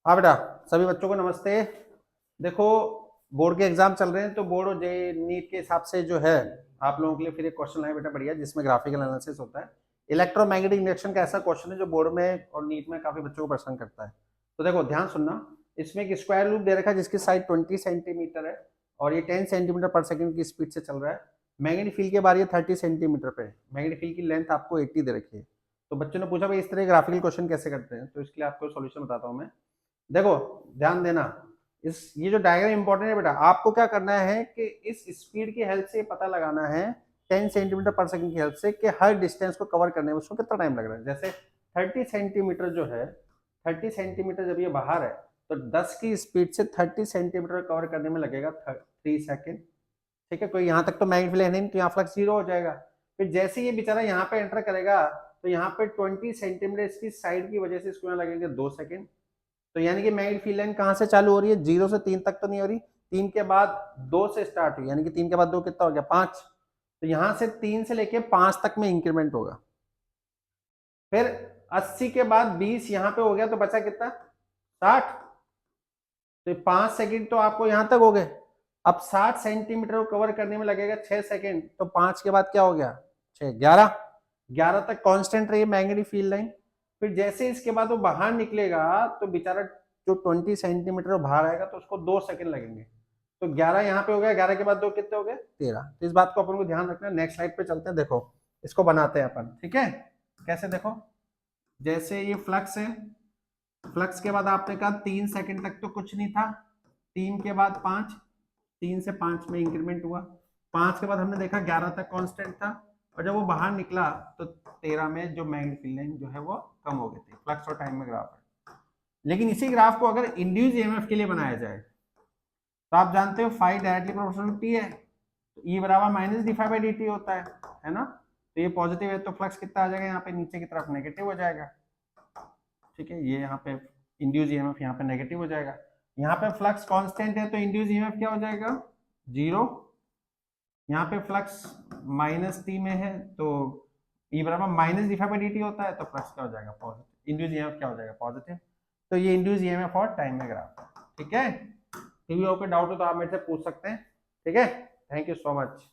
हाँ बेटा, सभी बच्चों को नमस्ते। देखो, बोर्ड के एग्जाम चल रहे हैं तो बोर्ड और जे नीट के हिसाब से जो है आप लोगों के लिए फिर एक क्वेश्चन आया बेटा बढ़िया, जिसमें ग्राफिकल एनालिसिस होता है। इलेक्ट्रोमैग्नेटिक इंडक्शन का ऐसा क्वेश्चन है जो बोर्ड में और नीट में काफी बच्चों को परेशान करता है। तो देखो ध्यान सुनना, इसमें एक स्क्वायर लूप दे रखा है जिसकी साइड 20 सेंटीमीटर है और ये 10 सेंटीमीटर पर सेकंड की स्पीड से चल रहा है। मैग्नेटिक फील्ड के बारे 30 सेंटीमीटर पे, मैग्नेटिक फील्ड की लेंथ आपको 80 दे रखी है। तो बच्चों ने पूछा भाई इस तरह ग्राफिकल क्वेश्चन कैसे करते हैं, तो इसके लिए आपको सॉल्यूशन बताता हूँ मैं। देखो ध्यान देना, इस ये जो डायग्राम इंपॉर्टेंट है बेटा, आपको क्या करना है कि इस स्पीड की हेल्प से पता लगाना है 10 सेंटीमीटर पर सेकंड की हेल्प से कि हर डिस्टेंस को कवर करने में उसको कितना टाइम लग रहा है। जैसे 30 सेंटीमीटर जो है, 30 सेंटीमीटर जब ये बाहर है तो 10 की स्पीड से 30 सेंटीमीटर कवर करने में लगेगा 3 सेकेंड। ठीक है, कोई यहाँ तक तो मैग्नेटिक फील्ड है नहीं, तो यहाँ फ्लक्स जीरो हो जाएगा। फिर जैसे ये बेचारा यहाँ पे एंटर करेगा तो यहाँ पे 20 सेंटीमीटर इसकी साइड की वजह से इसको यहाँ लगेंगे 2 सेकेंड। तो यानी कि मैग्नेटिक फील्ड लाइन कहां से चालू हो रही है, 0 से 3 तक तो नहीं हो रही, 3 के बाद 2 से स्टार्ट हुई, यानी कि 3 के बाद 2 कितना हो गया 5। तो यहां से 3 से लेके 5 तक में इंक्रीमेंट होगा। फिर 80 के बाद 20 यहां पे हो गया तो बचा कितना 60। तो 5 सेकंड तो आपको यहां तक हो गए। अब 60 सेंटीमीटर को कवर करने में लगेगा 6 सेकंड, तो 5 के बाद क्या हो गया 6, 11, 11 तक कांस्टेंट रही मैग्नेटिक फील्ड लाइन। फिर जैसे इसके बाद वो बाहर निकलेगा तो बेचारा जो 20 सेंटीमीटर बाहर आएगा तो उसको 2 सेकंड लगेंगे। तो 11 यहाँ पे हो गया, 11 के बाद 2 कितने हो गए 13। तो इस बात को अपन को ध्यान रखना है। नेक्स्ट स्लाइड पे चलते हैं, देखो इसको बनाते हैं अपन। ठीक है, कैसे देखो, जैसे ये फ्लक्स है, फ्लक्स के बाद आपने कहा 3 सेकंड तक तो कुछ नहीं था, 3 के बाद 5, 3 से 5 में इंक्रीमेंट हुआ, 5 के बाद हमने देखा 11 तक कांस्टेंट था, और जब वो बाहर निकला तो 13 में जो मैग्नेटिक फील्ड लाइन जो है वो कम हो गई थी। फ्लक्स और टाइम में ग्राफ है। लेकिन इसी ग्राफ को अगर इंड्यूस ईएमएफ के लिए बनाया जाए तो आप जानते हो फाई डायरेक्टली प्रोपोर्शनल टी है, तो ई बराबर minus D phi by D T होता है ना। तो ये पॉजिटिव है तो फ्लक्स कितना आ जाएगा यहाँ पे, नीचे की तरफ नेगेटिव हो जाएगा। ठीक है, ये यहाँ पे इंड्यूस ईएमएफ यहाँ पे नेगेटिव हो जाएगा। यहाँ पे फ्लक्स कांस्टेंट है तो इंड्यूस ईएमएफ क्या हो जाएगा 0। यहाँ पे फ्लक्स माइनस टी में है तो ई बराबर minus D phi by D T होता है, तो फ्लक्स क्या हो जाएगा पॉजिटिव, इंड्यूस ईएमएफ क्या हो जाएगा पॉजिटिव। तो ये इंड्यूस ईएमएफ और टाइम में ग्राफ है। ठीक है, कोई डाउट हो तो आप मेरे से पूछ सकते हैं। ठीक है, थैंक यू सो मच।